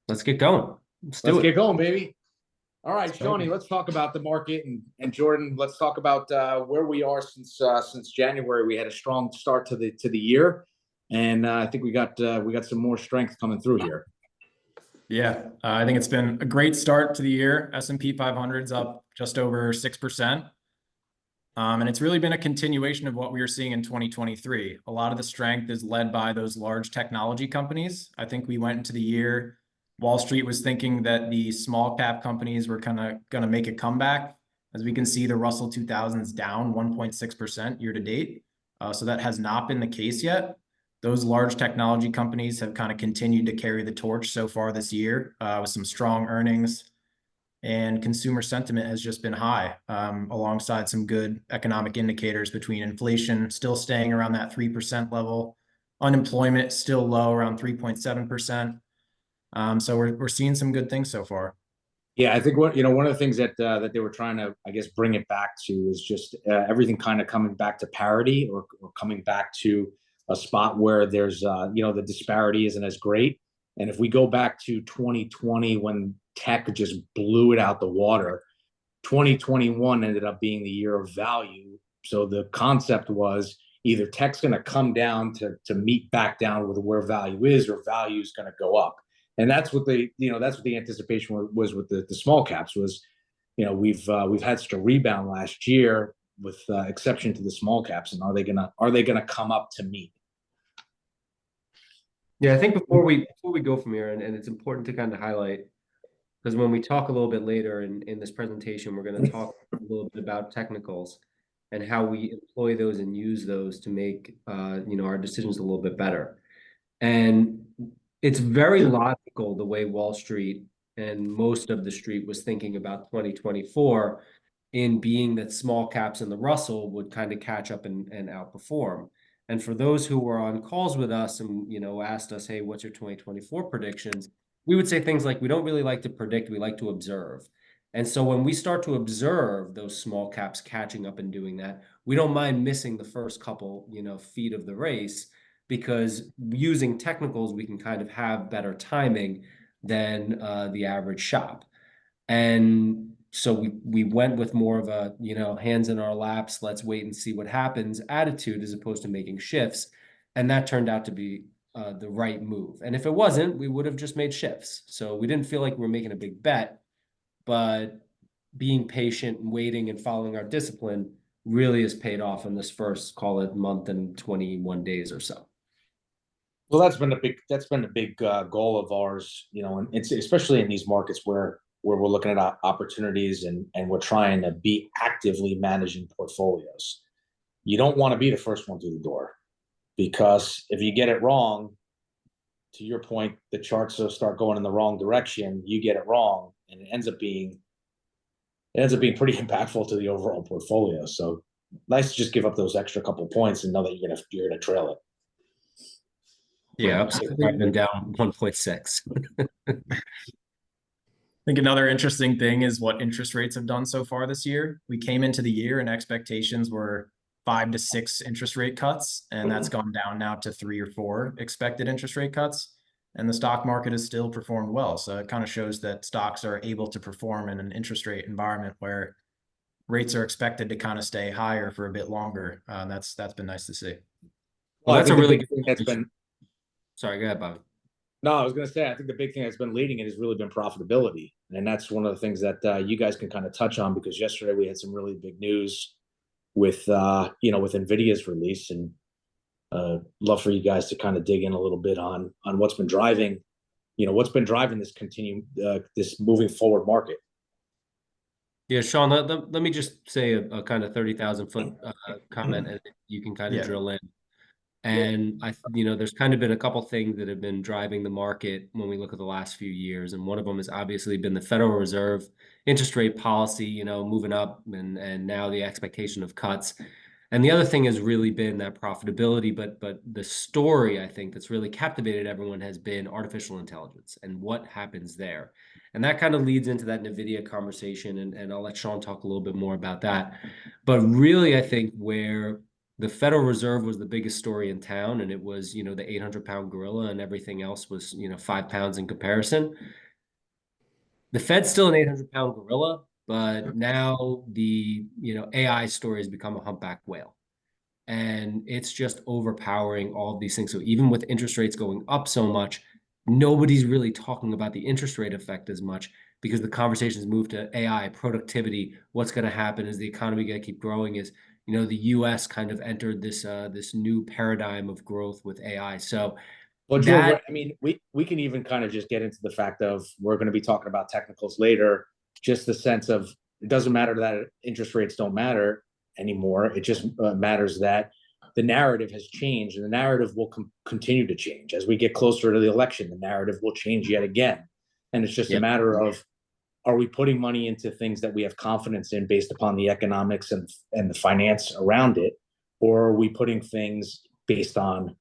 Let's get going. Let's Let's do it. get going, baby. All right, Shawnee, Exciting. let's talk about the market and Jordan. Let's talk about where we are since January. We had a strong start to the year, and I think we got some more strength coming through here. Yeah, I think it's been a great start to the year. S&P 500's up just over 6%. And it's really been a continuation of what we were seeing in 2023. A lot of the strength is led by those large technology companies. I think we went into the year, Wall Street was thinking that the small cap companies were kind of going to make a comeback. As we can see, the Russell 2000 is down 1.6% year to date. So that has not been the case yet. Those large technology companies have kind of continued to carry the torch so far this year with some strong earnings. And consumer sentiment has just been high, alongside some good economic indicators between inflation still staying around that 3% level, unemployment still low around 3.7%. So we're seeing some good things so far. Yeah, I think one of the things that they were trying to, I guess, bring it back to is just everything kind of coming back to parity or coming back to a spot where there's the disparity isn't as great. And if we go back to 2020 when tech just blew it out the water, 2021 ended up being the year of value. So the concept was either tech's going to come down to meet back down with where value is, or value is going to go up. And that's what the anticipation was with the small caps was, we've had such a rebound last year with exception to the small caps, and are they gonna come up to meet? Yeah, I think before we go from here, and it's important to kind of highlight, because when we talk a little bit later in this presentation, we're going to talk a little bit about technicals and how we employ those and use those to make our decisions a little bit better. And it's very logical the way Wall Street and most of the street was thinking about 2024, in being that small caps in the Russell would kind of catch up and outperform. And for those who were on calls with us and asked us, hey, what's your 2024 predictions? We would say things like, we don't really like to predict, we like to observe. And so when we start to observe those small caps catching up and doing that, we don't mind missing the first couple feet of the race, because using technicals, we can kind of have better timing than the average shop. And so we went with more of a, hands in our laps, let's wait and see what happens attitude, as opposed to making shifts. And that turned out to be the right move. And if it wasn't, we would have just made shifts. So we didn't feel like we were making a big bet, but being patient and waiting and following our discipline really has paid off in this first, call it, month and 21 days or so. Well, that's been a big goal of ours, and it's especially in these markets where we're looking at opportunities and we're trying to be actively managing portfolios. You don't want to be the first one through the door, because if you get it wrong, to your point, the charts will start going in the wrong direction. You get it wrong, and it ends up being pretty impactful to the overall portfolio. So nice to just give up those extra couple points and know that you're gonna trail it. Yeah, upside been down 1.6. I think another interesting thing is what interest rates have done so far this year. We came into the year and expectations were 5 to 6 interest rate cuts, and that's gone down now to 3 or 4 expected interest rate cuts. And the stock market has still performed well. So it kind of shows that stocks are able to perform in an interest rate environment where rates are expected to kind of stay higher for a bit longer. That's been nice to see. Well, that's a really good thing that's been. Sorry, go ahead, Bobby. No, I was going to say, I think the big thing that's been leading it has really been profitability. And that's one of the things that you guys can kind of touch on, because yesterday we had some really big news with NVIDIA's release, and love for you guys to kind of dig in a little bit on what's been driving this moving forward market. Yeah, Sean, let me just say a kind of 30,000-foot comment, and you can kind of drill in. And there's kind of been a couple things that have been driving the market when we look at the last few years. And one of them has obviously been the Federal Reserve interest rate policy, moving up, and now the expectation of cuts. And the other thing has really been that profitability. But the story, I think, that's really captivated everyone has been artificial intelligence and what happens there. And that kind of leads into that NVIDIA conversation. And I'll let Sean talk a little bit more about that. But really, I think where the Federal Reserve was the biggest story in town, and it was, the 800-pound gorilla, and everything else was, 5 pounds in comparison. The Fed's still an 800-pound gorilla, but now the, AI story has become a humpback whale. And it's just overpowering all of these things. So even with interest rates going up so much, nobody's really talking about the interest rate effect as much, because the conversations moved to AI, productivity, what's going to happen, is the economy going to keep growing, is, the US kind of entered this new paradigm of growth with AI. So Well, Joe, that I mean, we can even kind of just get into the fact of, we're going to be talking about technicals later, just the sense of, it doesn't matter that interest rates don't matter anymore. It just matters that the narrative has changed, and the narrative will continue to change as we get closer to the election. The narrative will change yet again, and it's just a matter of, are we putting money into things that we have confidence in based upon the economics and the finance around it, or are we putting things based on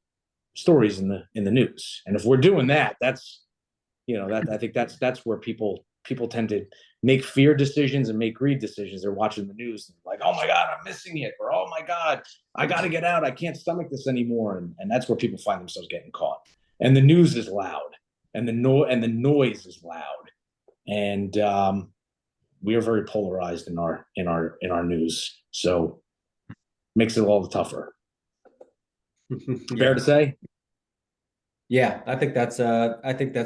stories in the news? And if we're doing that, that's, that, I think that's where people tend to make fear decisions and make greed decisions. They're watching the news and like, oh my God, I'm missing it, or oh my God, I got to get out, I can't stomach this anymore. And that's where people find themselves getting caught. And the news is loud, and the noise is loud, and we are very polarized in our news, so makes it all the tougher. Fair to say? Yeah, I think that's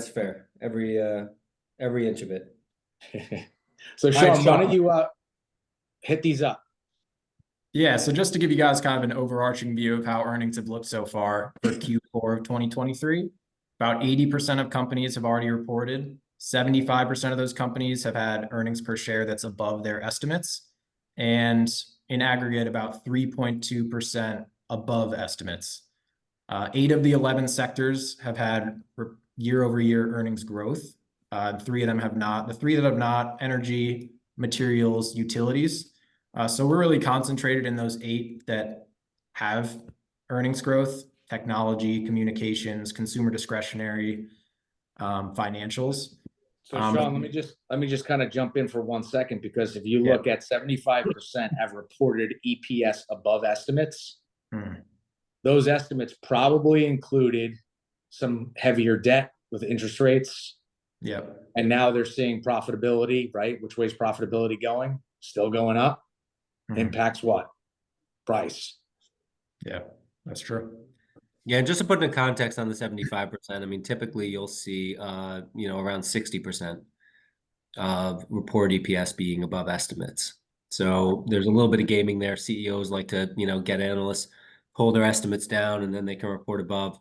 fair. Every inch of it. So Sean, why don't you hit these up? Yeah, so just to give you guys kind of an overarching view of how earnings have looked so far for Q4 of 2023, about 80% of companies have already reported. 75% of those companies have had earnings per share that's above their estimates, and in aggregate, about 3.2% above estimates. 8 of the 11 sectors have had year-over-year earnings growth. 3 of them have not. The 3 that have not: energy, materials, utilities. So we're really concentrated in those 8 that have earnings growth: technology, communications, consumer discretionary, financials. So Sean, let me just kind of jump in for 1 second, because if you look at 75% have reported EPS above estimates. Those estimates probably included some heavier debt with interest rates. Yep. And now they're seeing profitability, right? Which way's profitability going? Still going up. Impacts what? Price. Yeah, that's true. Yeah, just to put in context on the 75%, I mean, typically you'll see, around 60% of reported EPS being above estimates. So there's a little bit of gaming there. CEOs like to, get analysts, pull their estimates down, and then they can report above.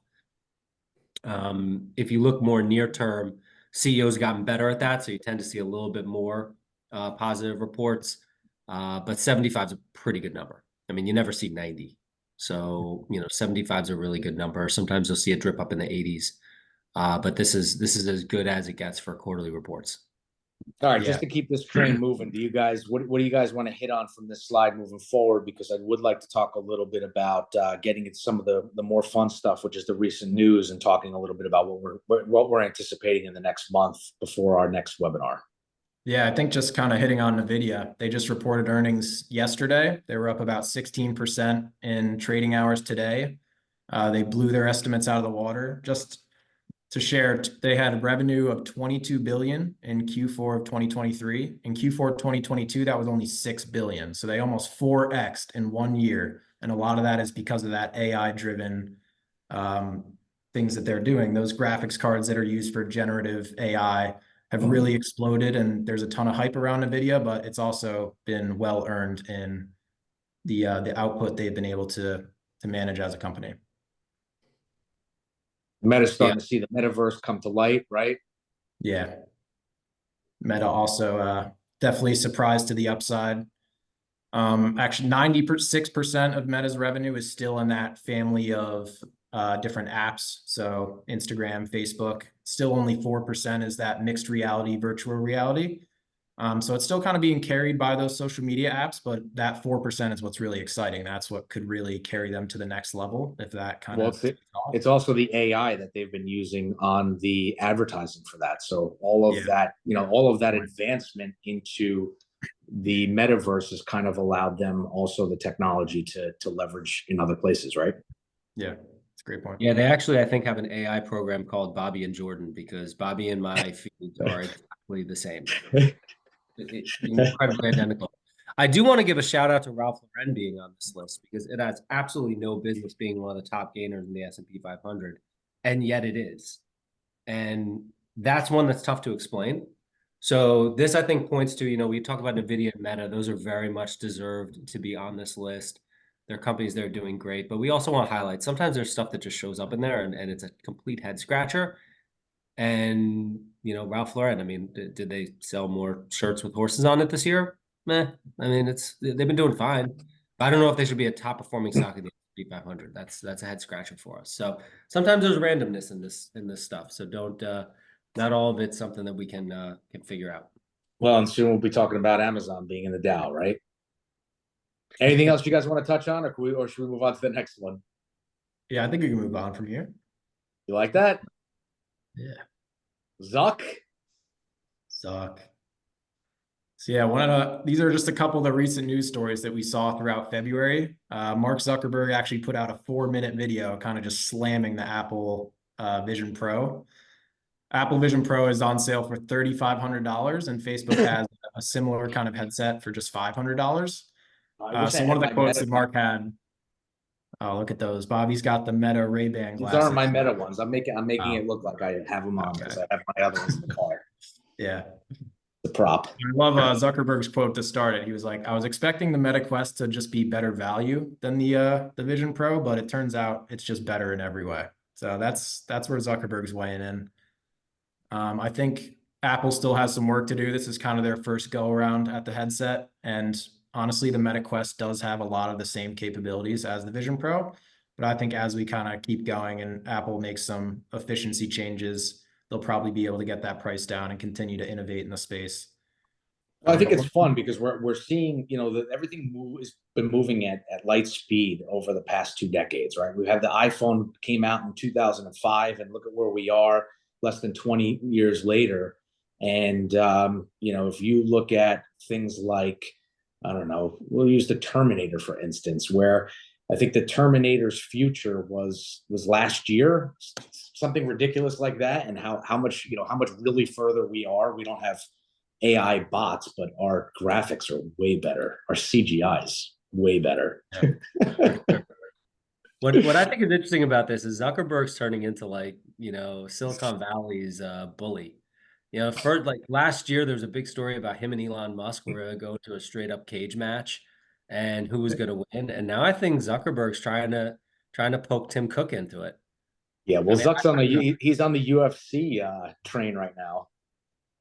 If you look more near term, CEOs have gotten better at that, so you tend to see a little bit more positive reports. But 75 is a pretty good number. I mean, you never see 90. So, 75 is a really good number. Sometimes you'll see a drip up in the 80s. But this is as good as it gets for quarterly reports. All right, just to keep this train moving, do you guys, what do you guys want to hit on from this slide moving forward? Because I would like to talk a little bit about getting into some of the more fun stuff, which is the recent news, and talking a little bit about what we're anticipating in the next month before our next webinar. Yeah, I think just kind of hitting on NVIDIA. They just reported earnings yesterday. They were up about 16% in trading hours today. They blew their estimates out of the water. Just to share, they had revenue of $22 billion in Q4 of 2023. In Q4 2022, that was only $6 billion. So they almost 4x'd in 1 year. And a lot of that is because of that AI-driven things that they're doing. Those graphics cards that are used for generative AI have really exploded, and there's a ton of hype around NVIDIA, but it's also been well earned in the output they've been able to manage as a company. Meta's starting to see the metaverse come to light, right? Yeah. Meta also definitely surprised to the upside. Actually, 96% of Meta's revenue is still in that family of different apps. So Instagram, Facebook. Still only 4% is that mixed reality, virtual reality. So it's still kind of being carried by those social media apps, but that 4% is what's really exciting. That's what could really carry them to the next level, if that kind of. It's also the AI that they've been using on the advertising for that. So all of that, all of that advancement into the metaverse has kind of allowed them also the technology to leverage in other places, right? Yeah, it's a great point. Yeah, they actually, I think, have an AI program called Bobby and Jordan because Bobby and my feeds are exactly the same. Incredibly identical. I do want to give a shout out to Ralph Lauren being on this list because it has absolutely no business being one of the top gainers in the S&P 500, and yet it is. And that's one that's tough to explain. So this, I think, points to, we talk about NVIDIA and Meta. Those are very much deserved to be on this list. They're companies that are doing great, but we also want to highlight sometimes there's stuff that just shows up in there and it's a complete head scratcher. And, Ralph Lauren, I mean, did they sell more shirts with horses on it this year? Meh. I mean, they've been doing fine. But I don't know if they should be a top performing stock in the S&P 500. That's a head scratcher for us. So sometimes there's randomness in this stuff. So don't not all of it's something that we can figure out. Well, and soon we'll be talking about Amazon being in the Dow, right? Anything else you guys want to touch on, or should we move on to the next one? Yeah, I think we can move on from here. You like that? Yeah. Zuck. So yeah, these are just a couple of the recent news stories that we saw throughout February. Mark Zuckerberg actually put out a 4-minute video kind of just slamming the Apple Vision Pro. Apple Vision Pro is on sale for $3,500 and Facebook has a similar kind of headset for just $500. So one of the quotes that Mark had, oh, look at those. Bobby's got the Meta Ray-Ban glasses. These aren't my Meta ones. I'm making it look like I have them on because I have my other ones in the car. Yeah. The prop. I love Zuckerberg's quote to start it. He was like, I was expecting the Meta Quest to just be better value than the Vision Pro, but it turns out it's just better in every way. So that's where Zuckerberg's weighing in. I think Apple still has some work to do. This is kind of their first go around at the headset. And honestly, the Meta Quest does have a lot of the same capabilities as the Vision Pro. But I think as we kind of keep going and Apple makes some efficiency changes, they'll probably be able to get that price down and continue to innovate in the space. I think it's fun because we're seeing, that everything has been moving at light speed over the past 2 decades, right? We have the iPhone came out in 2005, and look at where we are less than 20 years later. And, if you look at things like, I don't know, we'll use the Terminator, for instance, where I think the Terminator's future was last year, something ridiculous like that. And how much really further we are. We don't have AI bots, but our graphics are way better. Our CGI's way better. Yeah. What I think is interesting about this is Zuckerberg's turning into Silicon Valley's bully. For last year, there was a big story about him and Elon Musk were going to go to a straight up cage match and who was going to win. And now I think Zuckerberg's trying to poke Tim Cook into it. Yeah, well, Zuck's he's on the UFC train right now.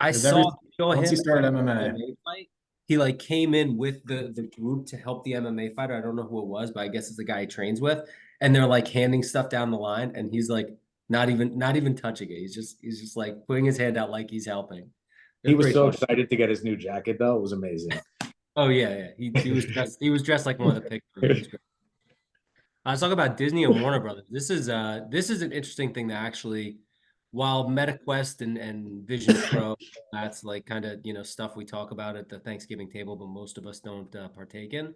I saw once he started MMA fight. He came in with the group to help the MMA fighter. I don't know who it was, but I guess it's the guy he trains with. And they're handing stuff down the line, and he's not even touching it. He's just putting his hand out like he's helping. He was so excited to get his new jacket, though. It was amazing. Oh yeah. He was dressed like one of the pictures. Let's talk about Disney and Warner Brothers. This is an interesting thing that actually, while MetaQuest and Vision Pro, that's kind of stuff we talk about at the Thanksgiving table, but most of us don't partake in.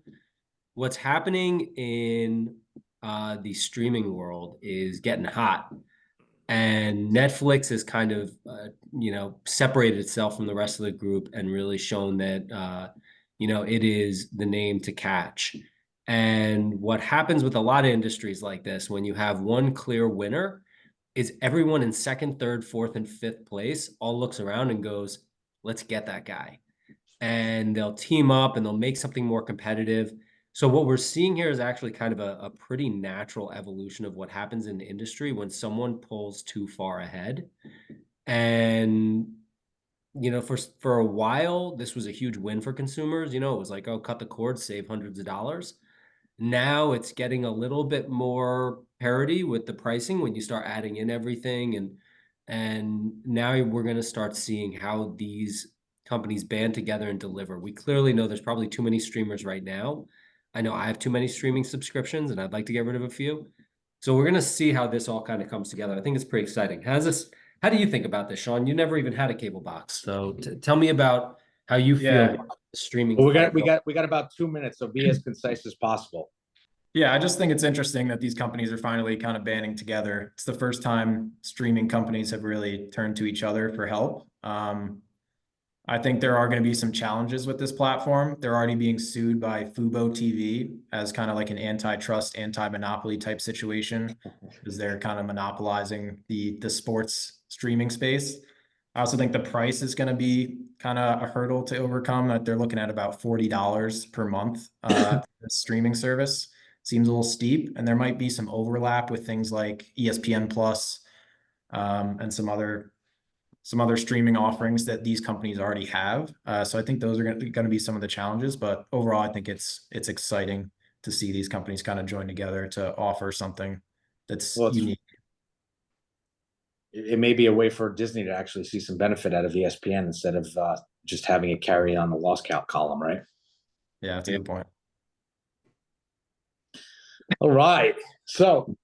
What's happening in the streaming world is getting hot, and Netflix has kind of separated itself from the rest of the group and really shown that it is the name to catch. And what happens with a lot of industries like this, when you have one clear winner, is everyone in second, third, fourth, and fifth place all looks around and goes, let's get that guy. And they'll team up and they'll make something more competitive. So what we're seeing here is actually kind of a pretty natural evolution of what happens in the industry when someone pulls too far ahead. And, for a while, this was a huge win for consumers. It was like, oh, cut the cord, save hundreds of dollars. Now it's getting a little bit more parity with the pricing when you start adding in everything. And now we're going to start seeing how these companies band together and deliver. We clearly know there's probably too many streamers right now. I know I have too many streaming subscriptions and I'd like to get rid of a few. So we're going to see how this all kind of comes together. I think it's pretty exciting. How do you think about this, Sean? You never even had a cable box. So tell me about how you feel streaming. Well, we got about 2 minutes, so be as concise as possible. Yeah, I just think it's interesting that these companies are finally kind of banding together. It's the first time streaming companies have really turned to each other for help. I think there are going to be some challenges with this platform. They're already being sued by Fubo TV as kind of like an antitrust, anti-monopoly type situation, because they're kind of monopolizing the sports streaming space. I also think the price is going to be kind of a hurdle to overcome. That they're looking at about $40 per month for the streaming service. Seems a little steep, and there might be some overlap with things like ESPN Plus and some other streaming offerings that these companies already have. So I think those are going to be some of the challenges, but overall, I think it's exciting to see these companies kind of join together to offer something that's unique. It may be a way for Disney to actually see some benefit out of ESPN instead of just having it carry on the loss count column, right? Yeah, that's a good point. All right, so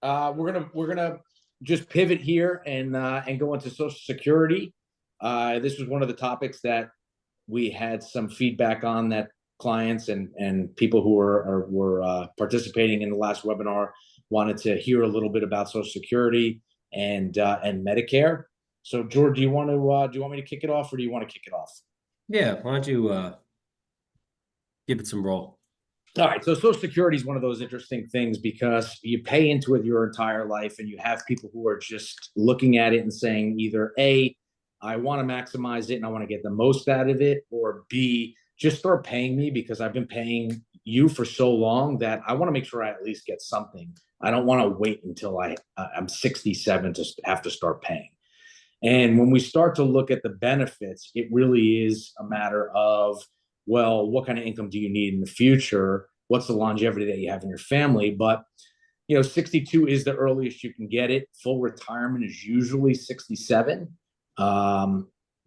we're gonna just pivot here and go into Social Security. This was one of the topics that we had some feedback on, that clients and people who were participating in the last webinar wanted to hear a little bit about Social Security and Medicare. So, George, do you want me to kick it off, or do you want to kick it off? Yeah, why don't you give it some roll? All right, so Social Security is one of those interesting things because you pay into it your entire life, and you have people who are just looking at it and saying either A, I want to maximize it and I want to get the most out of it, or B, just start paying me because I've been paying you for so long that I want to make sure I at least get something. I don't want to wait until I'm 67 to have to start paying. And when we start to look at the benefits, it really is a matter of, well, what kind of income do you need in the future? What's the longevity that you have in your family? But, 62 is the earliest you can get it. Full retirement is usually 67.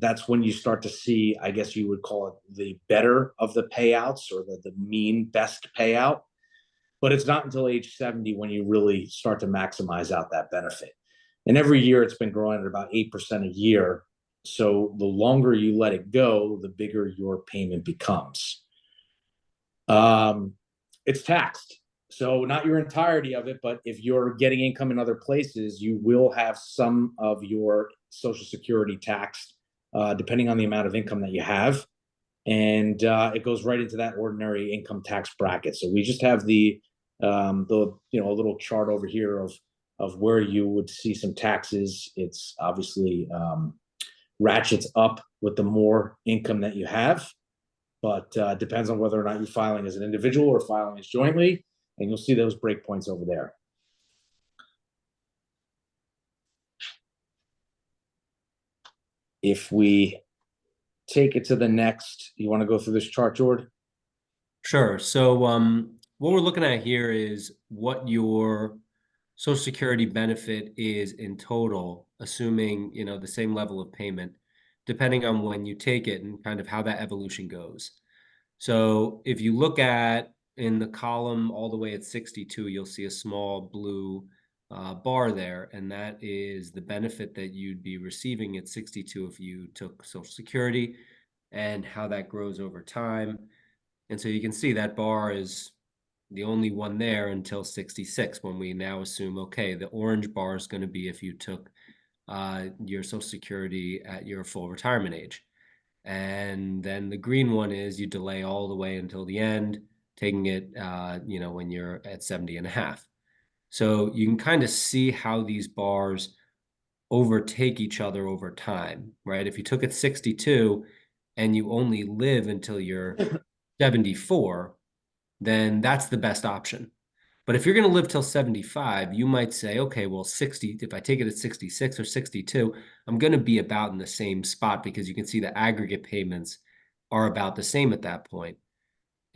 That's when you start to see, I guess you would call it the better of the payouts, or the mean best payout. But it's not until age 70 when you really start to maximize out that benefit. And every year it's been growing at about 8% a year. So the longer you let it go, the bigger your payment becomes. It's taxed. So not your entirety of it, but if you're getting income in other places, you will have some of your Social Security taxed, depending on the amount of income that you have. And it goes right into that ordinary income tax bracket. So we just have the little chart over here of where you would see some taxes. It's obviously ratchets up with the more income that you have, but depends on whether or not you're filing as an individual or filing as jointly, and you'll see those breakpoints over there. If we take it to the next, you want to go through this chart, Jordan? Sure. So what we're looking at here is what your Social Security benefit is in total, assuming, the same level of payment, depending on when you take it and kind of how that evolution goes. So if you look at in the column all the way at 62, you'll see a small blue bar there, and that is the benefit that you'd be receiving at 62 if you took Social Security, and how that grows over time. And so you can see that bar is the only one there until 66, when we now assume, okay, the orange bar is going to be if you took your Social Security at your full retirement age. And then the green one is you delay all the way until the end, taking it, when you're at 70 and a half. So you can kind of see how these bars overtake each other over time, right? If you took it 62 and you only live until you're 74, then that's the best option. But if you're going to live till 75, you might say, okay, well, 60, if I take it at 66 or 62, I'm going to be about in the same spot, because you can see the aggregate payments are about the same at that point.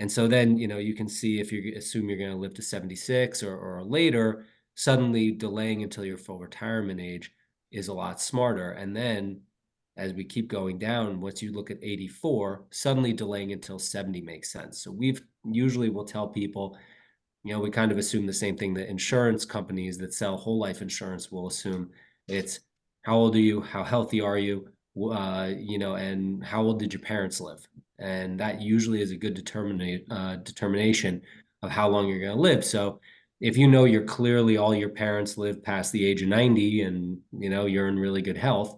And so then, you can see if you assume you're going to live to 76 or later, suddenly delaying until your full retirement age is a lot smarter. And then as we keep going down, once you look at 84, suddenly delaying until 70 makes sense. So usually we'll tell people, we kind of assume the same thing that insurance companies that sell whole life insurance will assume. It's how old are you? How healthy are you? And how old did your parents live? And that usually is a good determination of how long you're going to live. So if you know you're clearly all your parents live past the age of 90 and you're in really good health,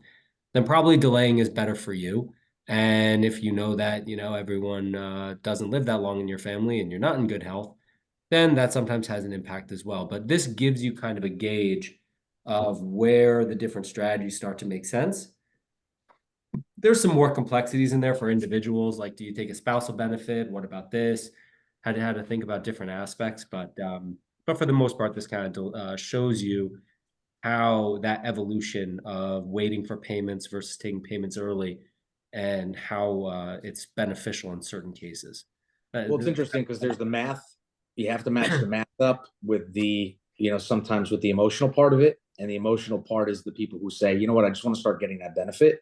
then probably delaying is better for you. And if you know that everyone doesn't live that long in your family and you're not in good health, then that sometimes has an impact as well. But this gives you kind of a gauge of where the different strategies start to make sense. There's some more complexities in there for individuals, like do you take a spousal benefit? What about this? How to think about different aspects. But for the most part, this kind of shows you how that evolution of waiting for payments versus taking payments early and how it's beneficial in certain cases. Well, it's interesting because there's the math. You have to match the math up with the, sometimes with the emotional part of it. And the emotional part is the people who say, you know what, I just want to start getting that benefit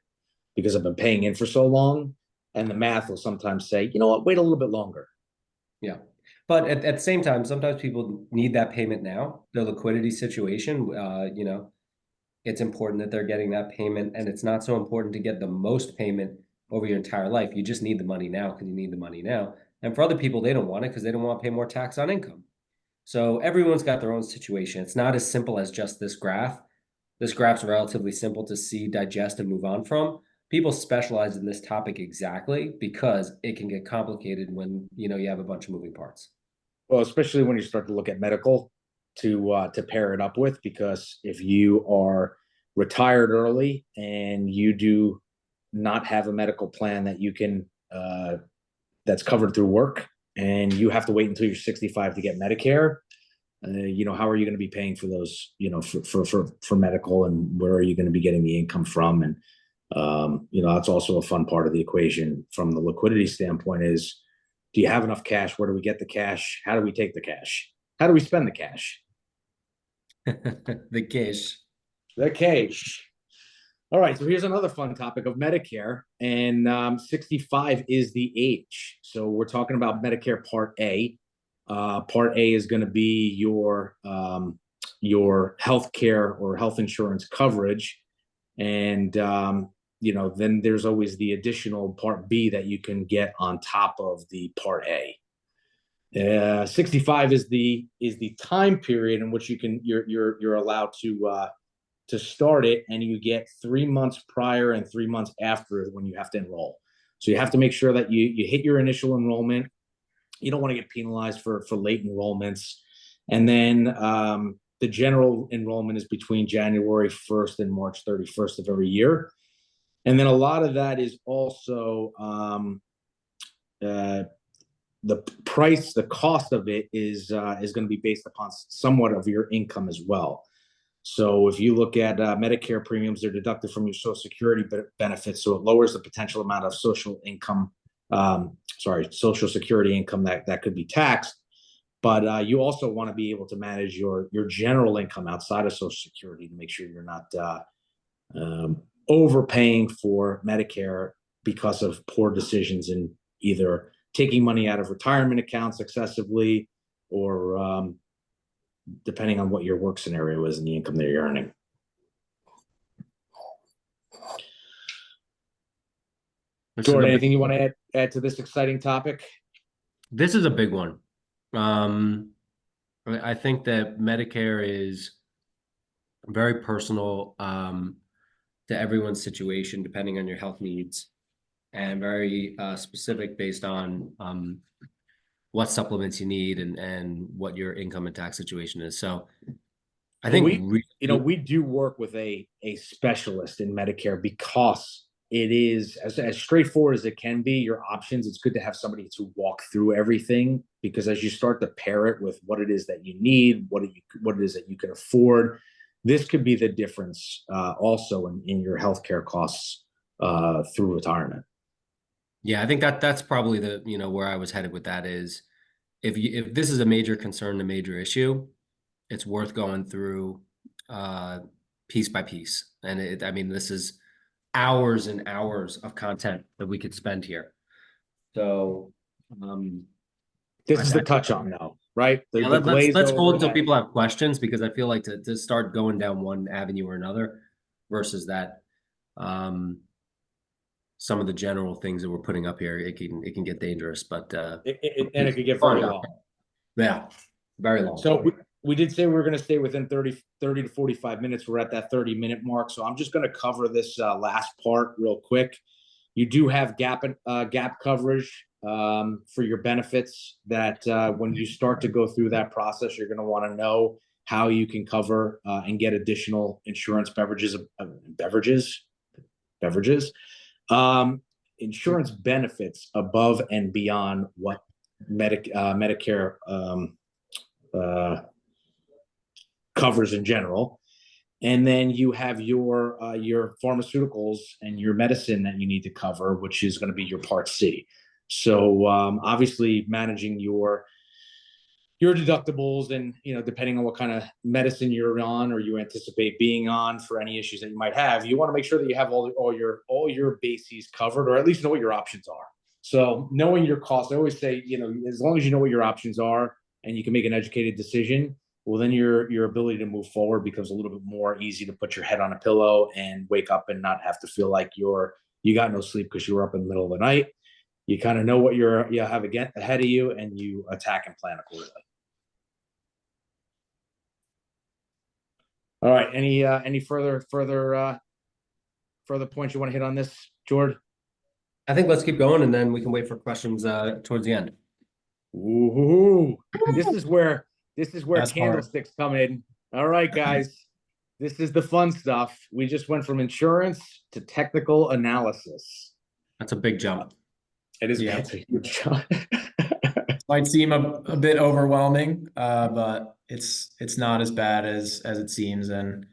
because I've been paying in for so long. And the math will sometimes say, you know what, wait a little bit longer. Yeah. But at the same time, sometimes people need that payment now. Their liquidity situation, it's important that they're getting that payment, and it's not so important to get the most payment over your entire life. You just need the money now because you need the money now. And for other people, they don't want it because they don't want to pay more tax on income. So everyone's got their own situation. It's not as simple as just this graph. This graph's relatively simple to see, digest, and move on from. People specialize in this topic exactly because it can get complicated when you have a bunch of moving parts. Well, especially when you start to look at medical to pair it up with, because if you are retired early and you do not have a medical plan that you can that's covered through work, and you have to wait until you're 65 to get Medicare, how are you going to be paying for those, for medical, and where are you going to be getting the income from? And that's also a fun part of the equation from the liquidity standpoint is, do you have enough cash? Where do we get the cash? How do we take the cash? How do we spend the cash? The cash. The cash. All right, so here's another fun topic of Medicare, and 65 is the age. So we're talking about Medicare Part A. Part A is going to be your health care or health insurance coverage, and then there's always the additional Part B that you can get on top of the Part A. 65 is the time period in which you're allowed to start it, and you get 3 months prior and 3 months after when you have to enroll. So you have to make sure that you hit your initial enrollment. You don't want to get penalized for late enrollments. And then the general enrollment is between January 1st and March 31st of every year. And then a lot of that is also the cost of it is going to be based upon somewhat of your income as well. So if you look at Medicare premiums, they're deducted from your Social Security benefits, so it lowers the potential amount of Social Security income that could be taxed. But you also want to be able to manage your general income outside of Social Security to make sure you're not overpaying for Medicare because of poor decisions in either taking money out of retirement accounts excessively or depending on what your work scenario is and the income that you're earning. Jordan, anything you want to add to this exciting topic? This is a big one. I think that Medicare is very personal to everyone's situation, depending on your health needs, and very specific based on what supplements you need and what your income and tax situation is. So I think we do work with a specialist in Medicare because it is as straightforward as it can be. Your options, it's good to have somebody to walk through everything, because as you start to pair it with what it is that you need, what it is that you can afford, this could be the difference also in your healthcare costs through retirement. Yeah, I think that's probably the where I was headed with that is if this is a major concern, a major issue, it's worth going through piece by piece. And this is hours and hours of content that we could spend here. So this is the touch on now, right? Let's hold until people have questions, because I feel like to start going down one avenue or another versus that. some of the general things that we're putting up here, it can get dangerous, but and it could get very long. Yeah, very long. So we did say we were going to stay within 30 to 45 minutes. We're at that 30-minute mark. So I'm just going to cover this last part real quick. You do have gap coverage for your benefits that when you start to go through that process, you're going to want to know how you can cover and get additional insurance insurance benefits above and beyond what Medicare covers in general. And then you have your pharmaceuticals and your medicine that you need to cover, which is going to be your Part C. So obviously managing your deductibles and, depending on what kind of medicine you're on or you anticipate being on for any issues that you might have, you want to make sure that you have all your bases covered, or at least know what your options are. So knowing your costs, I always say, as long as you know what your options are and you can make an educated decision, well, then your ability to move forward becomes a little bit more easy to put your head on a pillow and wake up and not have to feel like you got no sleep because you were up in the middle of the night. You kind of know what you have ahead of you, and you attack and plan accordingly. All right. Any further points you want to hit on this, Jordan? I think let's keep going, and then we can wait for questions towards the end. Ooh, this is where That's candlesticks come in. All right, guys. This is the fun stuff. We just went from insurance to technical analysis. That's a big jump. It is. Yeah. It's a huge jump. Might seem a bit overwhelming, but it's not as bad as it seems. And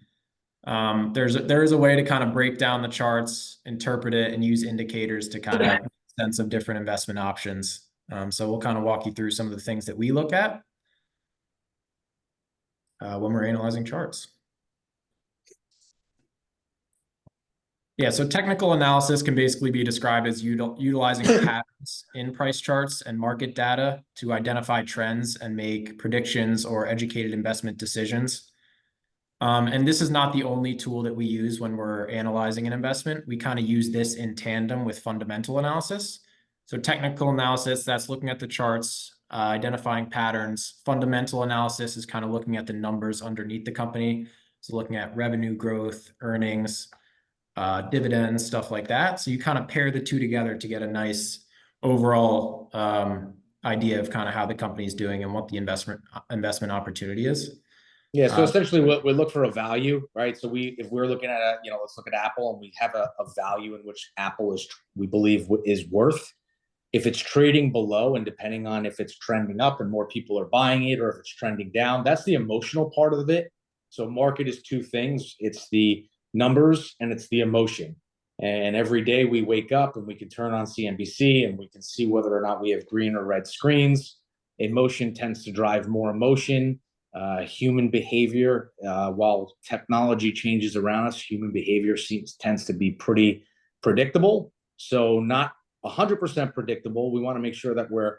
there is a way to kind of break down the charts, interpret it, and use indicators to kind of make sense of different investment options. So we'll kind of walk you through some of the things that we look at when we're analyzing charts. Yeah, so technical analysis can basically be described as utilizing patterns in price charts and market data to identify trends and make predictions or educated investment decisions. And this is not the only tool that we use when we're analyzing an investment. We kind of use this in tandem with fundamental analysis. So technical analysis, that's looking at the charts, identifying patterns. Fundamental analysis is kind of looking at the numbers underneath the company. So looking at revenue growth, earnings, dividends, stuff like that. So you kind of pair the two together to get a nice overall idea of kind of how the company is doing and what the investment opportunity is. Yeah. So essentially we look for a value, right? So if we're looking at let's look at Apple, and we have a value in which Apple we believe is worth. If it's trading below, and depending on if it's trending up and more people are buying it, or if it's trending down, that's the emotional part of it. So market is two things. It's the numbers and it's the emotion. And every day we wake up and we can turn on CNBC and we can see whether or not we have green or red screens. Emotion tends to drive more emotion. Human behavior, while technology changes around us, human behavior tends to be pretty predictable. So not 100% predictable. We want to make sure that we're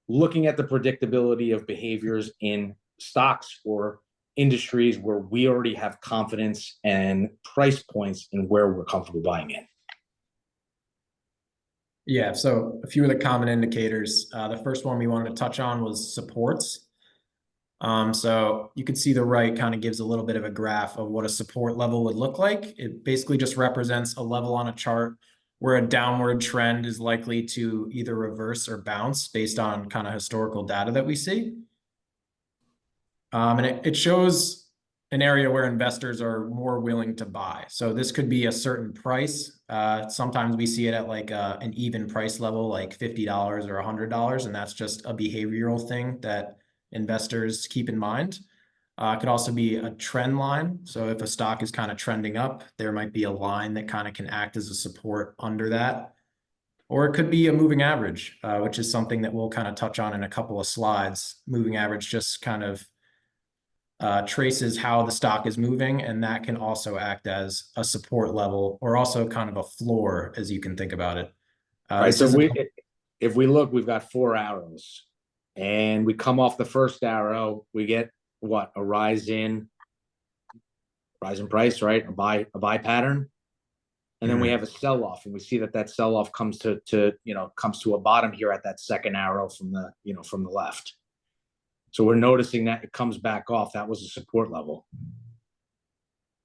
looking at the predictability of behaviors in stocks or industries where we already have confidence and price points and where we're comfortable buying in. Yeah, so a few of the common indicators. The first one we wanted to touch on was supports. So you can see the right kind of gives a little bit of a graph of what a support level would look like. It basically just represents a level on a chart where a downward trend is likely to either reverse or bounce based on kind of historical data that we see. And it shows an area where investors are more willing to buy. So this could be a certain price. Sometimes we see it at like an even price level, like $50 or $100, and that's just a behavioral thing that investors keep in mind. It could also be a trend line. So if a stock is kind of trending up, there might be a line that kind of can act as a support under that. Or it could be a moving average, which is something that we'll kind of touch on in a couple of slides. Moving average just kind of traces how the stock is moving, and that can also act as a support level or also kind of a floor, as you can think about it. Right. So if we look, we've got 4 arrows. And we come off the first arrow, we get what? A rise in price, right? A buy pattern. and then we have a sell-off, and we see that sell-off comes to comes to a bottom here at that second arrow from the left. So we're noticing that it comes back off. That was a support level,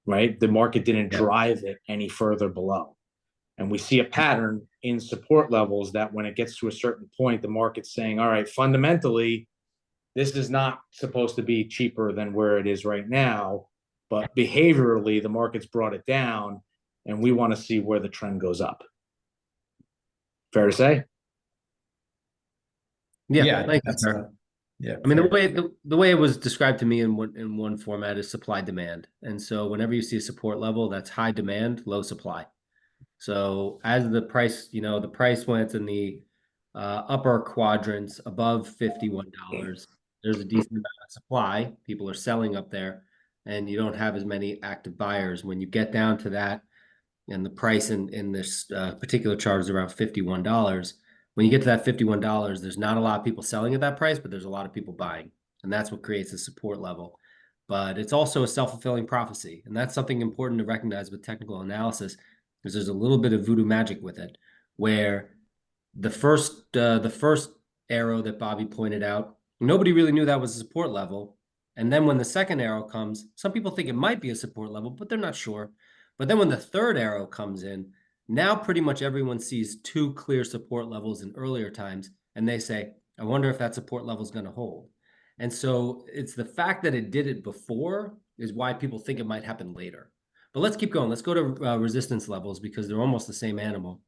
right? The market didn't drive it any further below. And we see a pattern in support levels that when it gets to a certain point, the market's saying, all right, fundamentally, this is not supposed to be cheaper than where it is right now, but behaviorally, the market's brought it down, and we want to see where the trend goes up. Fair to say? Yeah, I think that's fair. Yeah, I mean, the way it was described to me in one format is supply demand. And so whenever you see a support level, that's high demand, low supply. So as the price, the price went in the upper quadrants above $51, there's a decent amount of supply. People are selling up there, and you don't have as many active buyers. When you get down to that, and the price in this particular chart is around $51. When you get to that $51, there's not a lot of people selling at that price, but there's a lot of people buying. And that's what creates a support level. But it's also a self-fulfilling prophecy. And that's something important to recognize with technical analysis, because there's a little bit of voodoo magic with it, where the first arrow that Bobby pointed out, nobody really knew that was a support level. And then when the second arrow comes, some people think it might be a support level, but they're not sure. But then when the third arrow comes in, now pretty much everyone sees two clear support levels in earlier times, and they say, I wonder if that support level is going to hold. And so it's the fact that it did it before is why people think it might happen later. But let's keep going. Let's go to resistance levels, because they're almost the same animal.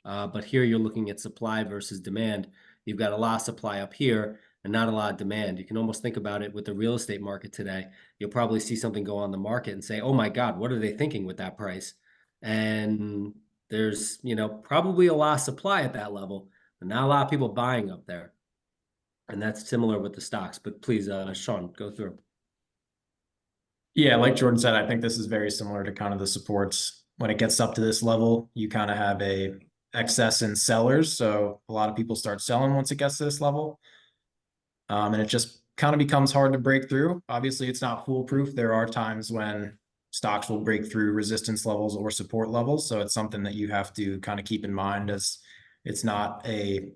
But here you're looking at supply versus demand. You've got a lot of supply up here and not a lot of demand. You can almost think about it with the real estate market today. You'll probably see something go on the market and say, oh my God, what are they thinking with that price? And there's, probably a lot of supply at that level, but not a lot of people buying up there. And that's similar with the stocks. But please, Sean, go through. Yeah, like Jordan said, I think this is very similar to kind of the supports. When it gets up to this level, you kind of have a excess in sellers. So a lot of people start selling once it gets to this level. And it just kind of becomes hard to break through. Obviously, it's not foolproof. There are times when stocks will break through resistance levels or support levels. So it's something that you have to kind of keep in mind, as it's not a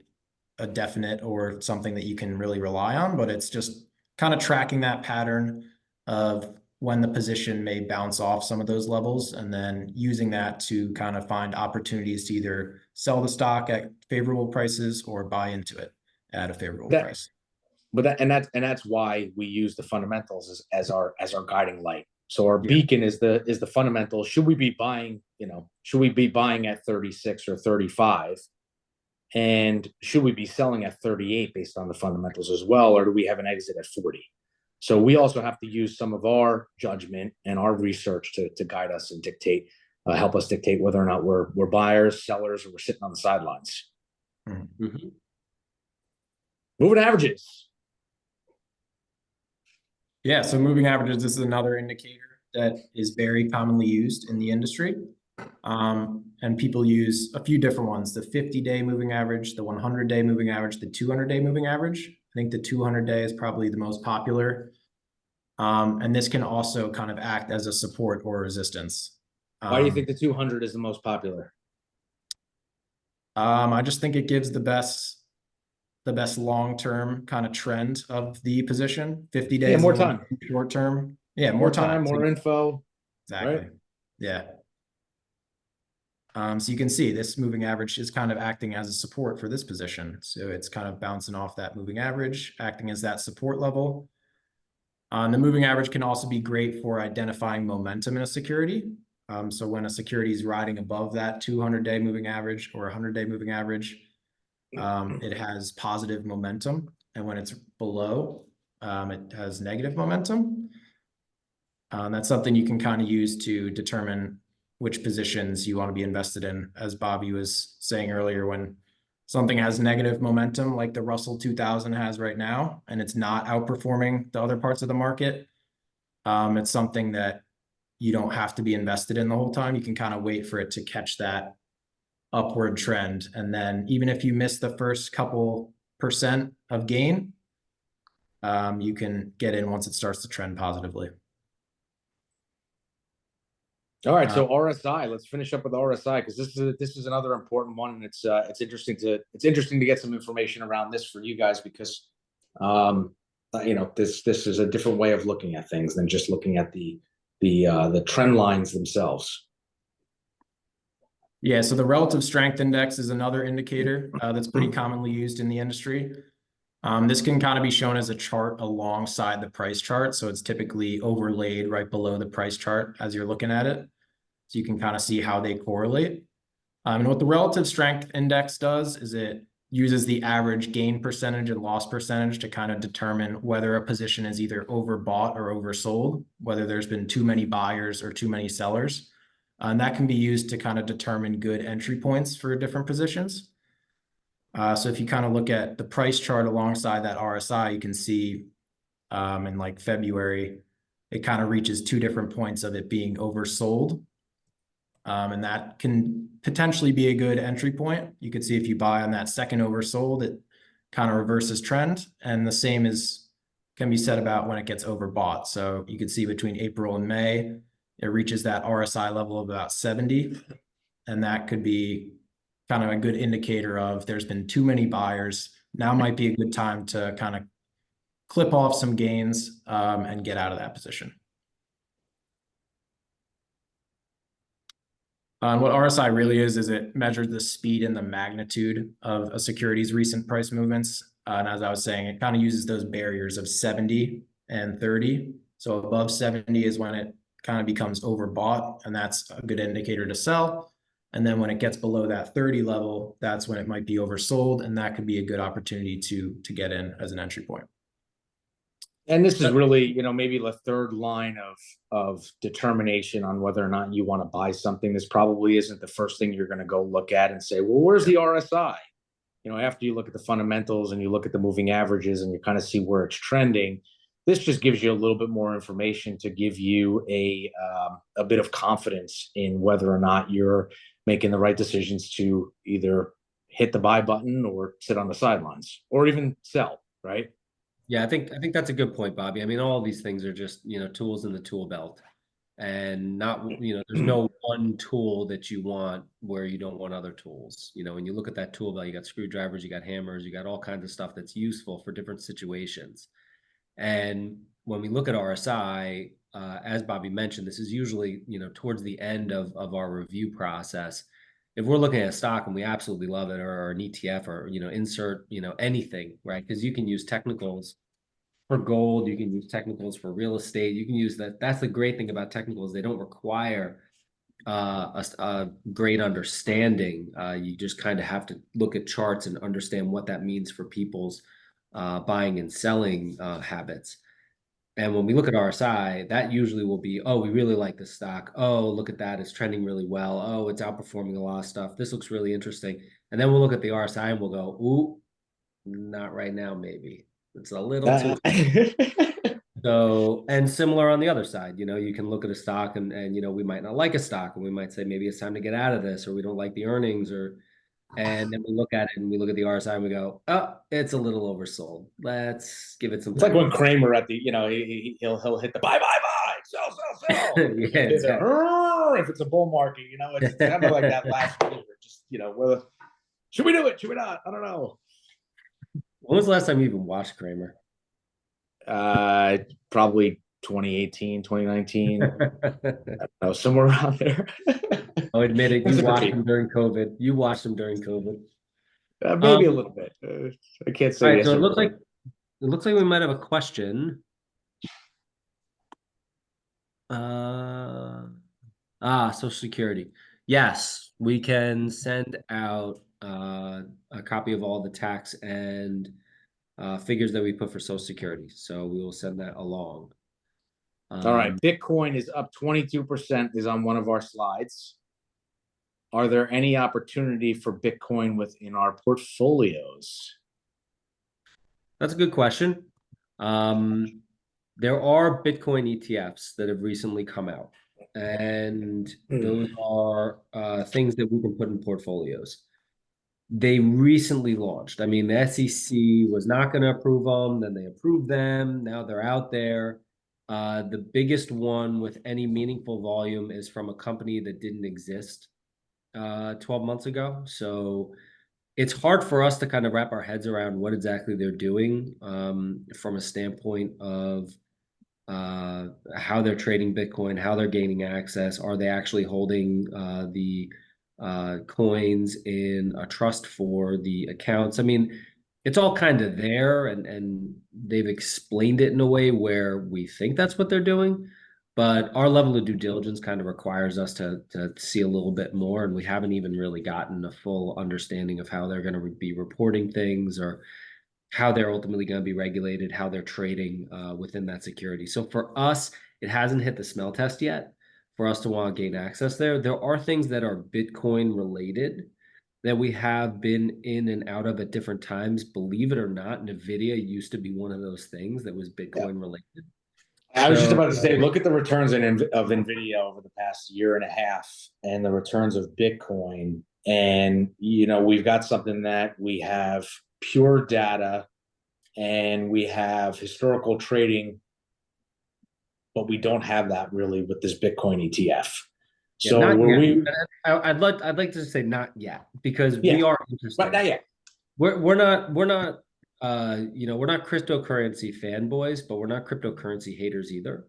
definite or something that you can really rely on, but it's just kind of tracking that pattern of when the position may bounce off some of those levels, and then using that to kind of find opportunities to either sell the stock at favorable prices or buy into it at a favorable price. But that's why we use the fundamentals as our guiding light. So our beacon is the fundamentals. Should we be buying, should we be buying at 36 or 35? And should we be selling at 38 based on the fundamentals as well? Or do we have an exit at 40? So we also have to use some of our judgment and our research to guide us and help us dictate whether or not we're buyers, sellers, or we're sitting on the sidelines. Mm-hmm. Moving averages. Yeah, so moving averages is another indicator that is very commonly used in the industry. And people use a few different ones: the 50-day moving average, the 100-day moving average, the 200-day moving average. I think the 200-day is probably the most popular. And this can also kind of act as a support or resistance. Why do you think the 200 is the most popular? I just think it gives the best long-term kind of trend of the position. 50 days, more time, short term. Yeah, more time, more info. Exactly. Right? Yeah. So you can see this moving average is kind of acting as a support for this position. So it's kind of bouncing off that moving average, acting as that support level. The moving average can also be great for identifying momentum in a security. So when a security is riding above that 200-day moving average or 100-day moving average, it has positive momentum. And when it's below, it has negative momentum. That's something you can kind of use to determine which positions you want to be invested in. As Bobby was saying earlier, when something has negative momentum, like the Russell 2000 has right now, and it's not outperforming the other parts of the market, it's something that you don't have to be invested in the whole time. You can kind of wait for it to catch that upward trend. And then even if you miss the first couple % of gain, you can get in once it starts to trend positively. All right, so RSI. Let's finish up with RSI because this is another important one, and it's interesting to get some information around this for you guys because this is a different way of looking at things than just looking at the trend lines themselves. Yeah, so the relative strength index is another indicator that's pretty commonly used in the industry. This can kind of be shown as a chart alongside the price chart. So it's typically overlaid right below the price chart as you're looking at it. So you can kind of see how they correlate. And what the relative strength index does is it uses the average gain percentage and loss percentage to kind of determine whether a position is either overbought or oversold, whether there's been too many buyers or too many sellers. And that can be used to kind of determine good entry points for different positions. So if you kind of look at the price chart alongside that RSI, you can see in like February, it kind of reaches two different points of it being oversold. And that can potentially be a good entry point. You could see if you buy on that second oversold, it kind of reverses trend. And the same can be said about when it gets overbought. So you could see between April and May, it reaches that RSI level of about 70. And that could be kind of a good indicator of there's been too many buyers. Now might be a good time to kind of clip off some gains and get out of that position. What RSI really is it measures the speed and the magnitude of a security's recent price movements. And as I was saying, it kind of uses those barriers of 70 and 30. So above 70 is when it kind of becomes overbought, and that's a good indicator to sell. And then when it gets below that 30 level, that's when it might be oversold, and that could be a good opportunity to get in as an entry point. And this is really, maybe the third line of determination on whether or not you want to buy something. This probably isn't the first thing you're going to go look at and say, well, where's the RSI? After you look at the fundamentals and you look at the moving averages and you kind of see where it's trending, this just gives you a little bit more information to give you a bit of confidence in whether or not you're making the right decisions to either hit the buy button or sit on the sidelines or even sell, right? Yeah, I think that's a good point, Bobby. I mean, all these things are just, tools in the tool belt. And not, there's no one tool that you want where you don't want other tools. When you look at that tool belt, you got screwdrivers, you got hammers, you got all kinds of stuff that's useful for different situations. And when we look at RSI, as Bobby mentioned, this is usually, towards the end of our review process. If we're looking at a stock and we absolutely love it, or an ETF, or, insert, anything, right? Because you can use technicals for gold, you can use technicals for real estate, you can use that. That's the great thing about technicals. They don't require a great understanding. You just kind of have to look at charts and understand what that means for people's buying and selling habits. And when we look at RSI, that usually will be, oh, we really like this stock. Oh, look at that. It's trending really well. Oh, it's outperforming a lot of stuff. This looks really interesting. And then we'll look at the RSI and we'll go, ooh, not right now, maybe. It's a little too. So, and similar on the other side, you can look at a stock and we might not like a stock and we might say, maybe it's time to get out of this, or we don't like the earnings, and then we look at it and we look at the RSI and we go, oh, it's a little oversold. Let's give it some time. It's like when Kramer at the, he'll hit the buy, sell. Yeah, exactly. If it's a bull market, it's kind of like that last year. Just, well, should we do it? Should we not? I don't know. When was the last time you even watched Kramer? Probably 2018, 2019. I don't know, somewhere around there. I'll admit it. You watched him during COVID. Maybe a little bit. I can't say. All right, so it looks like we might have a question. Social Security. Yes, we can send out a copy of all the tax and figures that we put for Social Security. So we will send that along. All right. Bitcoin is up 22%, is on one of our slides. Are there any opportunity for Bitcoin within our portfolios? That's a good question. There are Bitcoin ETFs that have recently come out, and those are things that we can put in portfolios. They recently launched. I mean, the SEC was not going to approve them, then they approved them. Now they're out there. The biggest one with any meaningful volume is from a company that didn't exist 12 months ago. So it's hard for us to kind of wrap our heads around what exactly they're doing from a standpoint of how they're trading Bitcoin, how they're gaining access. Are they actually holding the coins in a trust for the accounts? I mean, it's all kind of there, and they've explained it in a way where we think that's what they're doing. But our level of due diligence kind of requires us to see a little bit more, and we haven't even really gotten a full understanding of how they're going to be reporting things or how they're ultimately going to be regulated, how they're trading within that security. So for us, it hasn't hit the smell test yet for us to want to gain access there. There are things that are Bitcoin related that we have been in and out of at different times. Believe it or not, NVIDIA used to be one of those things that was Bitcoin related. I was just about to say, look at the returns of NVIDIA over the past year and a half and the returns of Bitcoin. And, we've got something that we have pure data and we have historical trading, but we don't have that really with this Bitcoin ETF. Yeah, So I'd like to say not yet, because Yeah, we are interested. but not yet. We're not we're not cryptocurrency fanboys, but we're not cryptocurrency haters either.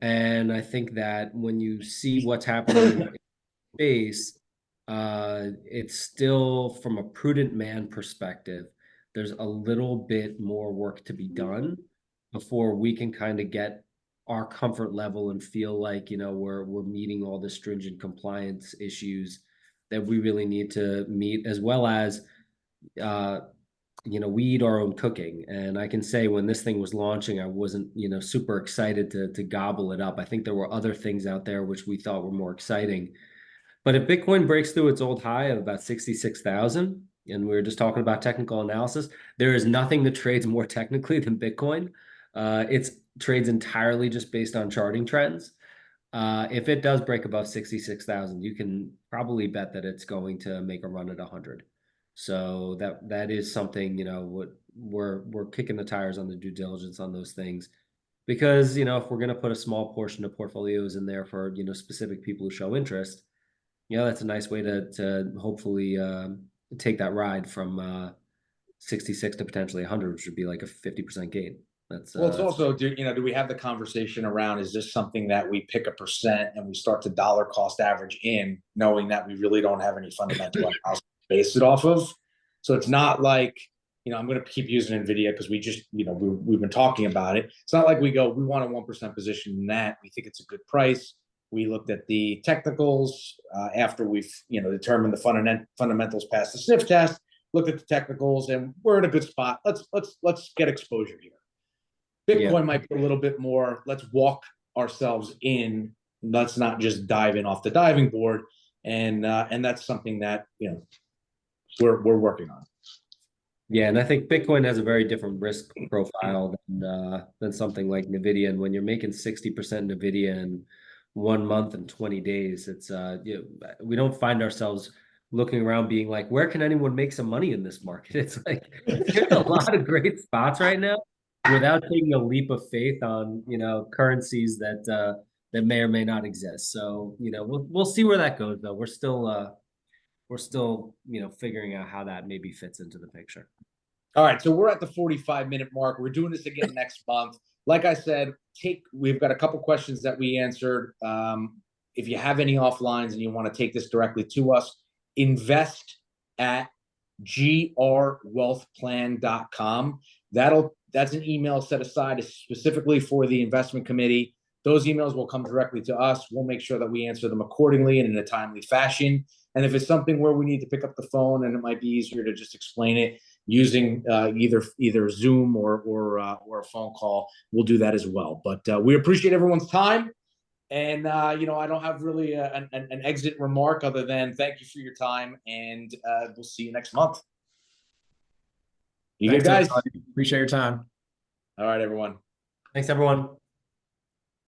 And I think that when you see what's happening in space, it's still, from a prudent man perspective, there's a little bit more work to be done before we can kind of get our comfort level and feel like, we're meeting all the stringent compliance issues that we really need to meet, as well as uh, we eat our own cooking. And I can say when this thing was launching, I wasn't, super excited to gobble it up. I think there were other things out there which we thought were more exciting. But if Bitcoin breaks through its old high of about 66,000, and we were just talking about technical analysis, there is nothing that trades more technically than Bitcoin. It trades entirely just based on charting trends. If it does break above 66,000, you can probably bet that it's going to make a run at 100. So that is something, what we're kicking the tires on the due diligence on those things, because if we're going to put a small portion of portfolios in there for specific people who show interest, that's a nice way to hopefully take that ride from 66 to potentially 100, which would be like a 50% gain. That's Well, it's also, do we have the conversation around, is this something that we pick a percent and we start to dollar cost average in, knowing that we really don't have any fundamental analysis to base it off of? So it's not like, I'm going to keep using NVIDIA because we just, we've been talking about it. It's not like we want a 1% position in that. We think it's a good price. We looked at the technicals after we've, determined the fundamentals past the sniff test, looked at the technicals, and we're in a good spot. Let's get exposure here. Bitcoin might be a little bit more, let's walk ourselves in. Let's not just dive in off the diving board. And that's something that, we're working on. Yeah, and I think Bitcoin has a very different risk profile than something like NVIDIA. And when you're making 60% NVIDIA in 1 month and 20 days, it's we don't find ourselves looking around being like, where can anyone make some money in this market? It's like there's a lot of great spots right now without taking a leap of faith on currencies that may or may not exist. So we'll see where that goes, though. We're still figuring out how that maybe fits into the picture. All right, so we're at the 45-minute mark. We're doing this again next month. Like I said, we've got a couple questions that we answered. If you have any offlines and you want to take this directly to us, invest at grwealthplan.com. That's an email set aside specifically for the investment committee. Those emails will come directly to us. We'll make sure that we answer them accordingly and in a timely fashion. And if it's something where we need to pick up the phone and it might be easier to just explain it using either Zoom or a phone call, we'll do that as well. But we appreciate everyone's time. And, I don't have really an exit remark other than thank you for your time, and we'll see you next month. You good, guys? Appreciate your time. All right, everyone. Thanks, everyone.